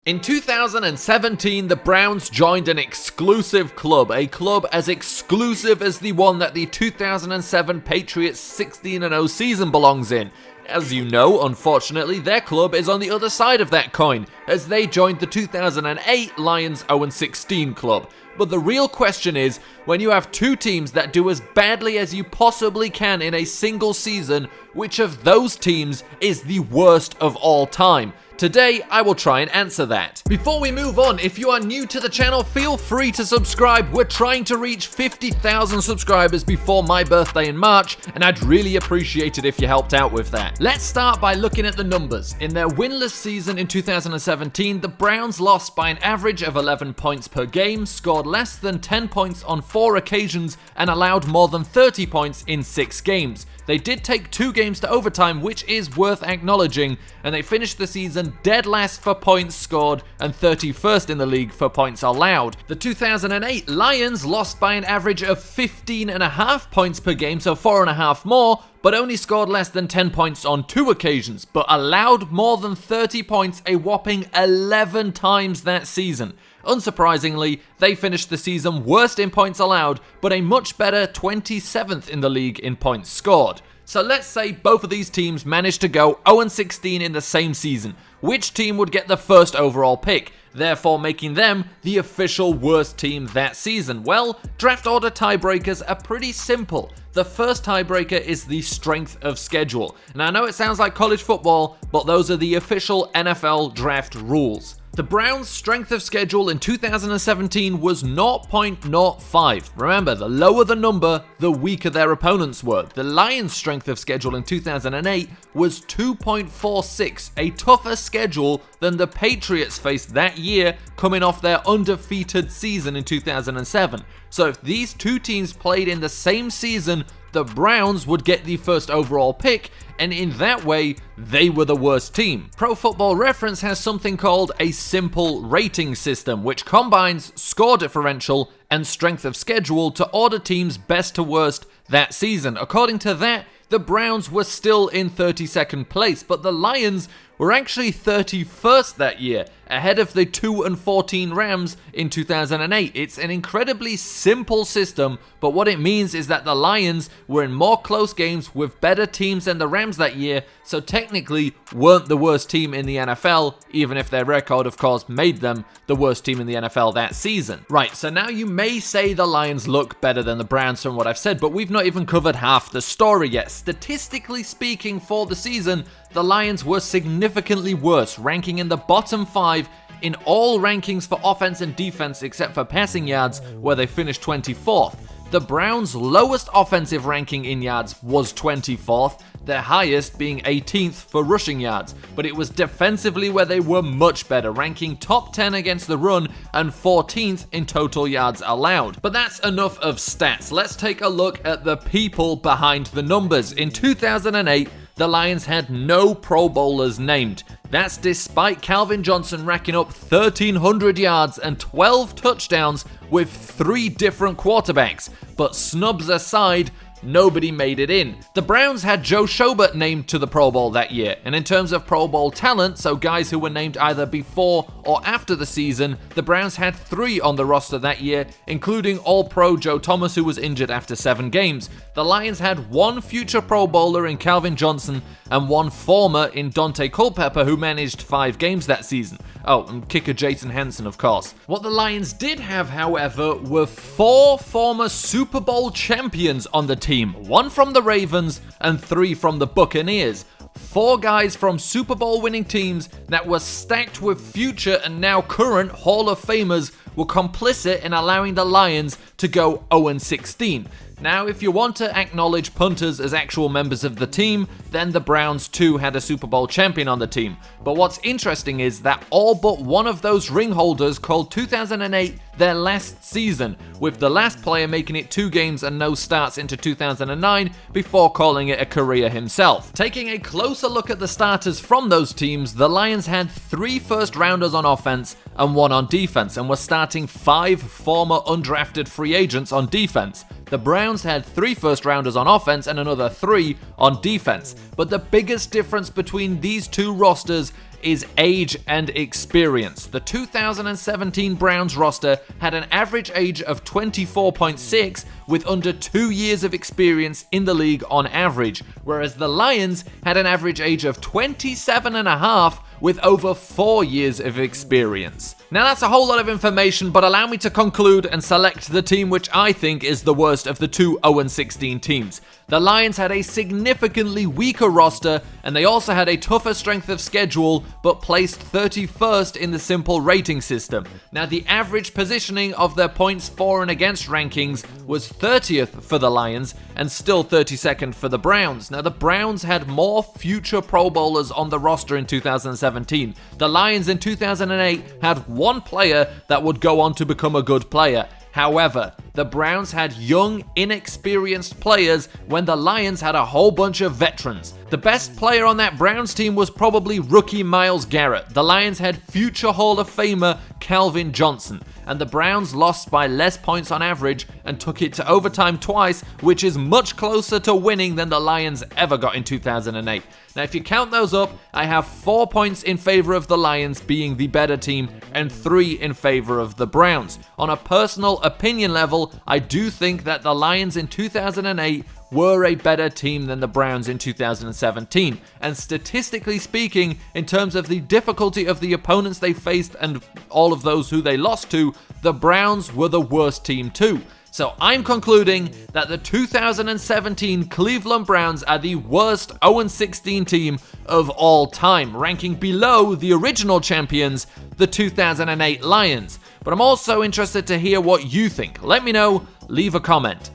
In 2017, the Browns joined an exclusive club, a club as exclusive as the one that the 2007 Patriots 16-0 season belongs in. As you know, unfortunately, their club is on the other side of that coin, as they joined the 2008 Lions 0-16 club. But the real question is, when you have two teams that do as badly as you possibly can in a single season, which of those teams is the worst of all time? Today, I will try and answer that. Before we move on, if you are new to the channel, feel free to subscribe. We're trying to reach 50,000 subscribers before my birthday in March, and I'd really appreciate it if you helped out with that. Let's start by looking at the numbers. In their winless season in 2017, the Browns lost by an average of 11 points per game, scored less than 10 points on 4 occasions, and allowed more than 30 points in 6 games. They did take 2 games to overtime, which is worth acknowledging, and they finished the season dead last for points scored and 31st in the league for points allowed. The 2008 Lions lost by an average of 15.5 points per game, so 4.5 more, but only scored less than 10 points on 2 occasions, but allowed more than 30 points a whopping 11 times that season. Unsurprisingly, they finished the season worst in points allowed, but a much better 27th in the league in points scored. So let's say both of these teams managed to go 0-16 in the same season. Which team would get the first overall pick, therefore making them the official worst team that season? Well, draft order tiebreakers are pretty simple. The first tiebreaker is the strength of schedule. And I know it sounds like college football, but those are the official NFL draft rules. The Browns' strength of schedule in 2017 was 0.05. Remember, the lower the number, the weaker their opponents were. The Lions' strength of schedule in 2008 was 2.46, a tougher schedule than the Patriots faced that year, coming off their undefeated season in 2007. So if these two teams played in the same season, the Browns would get the first overall pick, and in that way, they were the worst team. Pro Football Reference has something called a simple rating system, which combines score differential and strength of schedule to order teams best to worst that season. According to that, the Browns were still in 32nd place, but the Lions were actually 31st that year, ahead of the 2-14 Rams in 2008. It's an incredibly simple system, but what it means is that the Lions were in more close games with better teams than the Rams that year, so technically weren't the worst team in the NFL, even if their record, of course, made them the worst team in the NFL that season. Right, so now you may say the Lions look better than the Browns from what I've said, but we've not even covered half the story yet. Statistically speaking, for the season, the Lions were significantly worse, ranking in the bottom 5 in all rankings for offense and defense except for passing yards, where they finished 24th. The Browns' lowest offensive ranking in yards was 24th, their highest being 18th for rushing yards, but it was defensively where they were much better, ranking top 10 against the run and 14th in total yards allowed. But that's enough of stats. Let's take a look at the people behind the numbers. In 2008, the Lions had no Pro Bowlers named. That's despite Calvin Johnson racking up 1,300 yards and 12 touchdowns with 3 different quarterbacks. But snubs aside, nobody made it in. The Browns had Joe Schobert named to the Pro Bowl that year, and in terms of Pro Bowl talent, so guys who were named either before or after the season, the Browns had 3 on the roster that year, including All-Pro Joe Thomas, who was injured after 7 games. The Lions had 1 future Pro Bowler in Calvin Johnson and 1 former in Dante Culpepper, who managed 5 games that season. Oh, and kicker Jason Hanson, of course. What the Lions did have, however, were 4 former Super Bowl champions on the team, 1 from the Ravens and 3 from the Buccaneers. 4 guys from Super Bowl winning teams that were stacked with future and now current Hall of Famers were complicit in allowing the Lions to go 0-16. Now, if you want to acknowledge punters as actual members of the team, then the Browns too had a Super Bowl champion on the team. But what's interesting is that all but one of those ring holders called 2008 their last season, with the last player making it 2 games and no starts into 2009 before calling it a career himself. Taking a closer look at the starters from those teams, the Lions had 3 first-rounders on offense and 1 on defense, and were starting 5 former undrafted free agents on defense. The Browns had 3 first-rounders on offense and another 3 on defense. But the biggest difference between these two rosters is age and experience. The 2017 Browns roster had an average age of 24.6 with under 2 years of experience in the league on average, whereas the Lions had an average age of 27.5 with over 4 years of experience. Now that's a whole lot of information, but allow me to conclude and select the team which I think is the worst of the two 0-16 teams. The Lions had a significantly weaker roster, and they also had a tougher strength of schedule, but placed 31st in the simple rating system. Now the average positioning of their points for and against rankings was 30th for the Lions, and still 32nd for the Browns. Now the Browns had more future Pro Bowlers on the roster in 2017. The Lions in 2008 had one player that would go on to become a good player. However, the Browns had young, inexperienced players when the Lions had a whole bunch of veterans. The best player on that Browns team was probably rookie Myles Garrett. The Lions had future Hall of Famer Calvin Johnson. And the Browns lost by less points on average and took it to overtime twice, which is much closer to winning than the Lions ever got in 2008. Now, if you count those up, I have 4 points in favor of the Lions being the better team and 3 in favor of the Browns. On a personal opinion level, I do think that the Lions in 2008 were a better team than the Browns in 2017. And statistically speaking, in terms of the difficulty of the opponents they faced and all of those who they lost to, the Browns were the worst team too. So I'm concluding that the 2017 Cleveland Browns are the worst 0-16 team of all time, ranking below the original champions, the 2008 Lions. But I'm also interested to hear what you think. Let me know, leave a comment.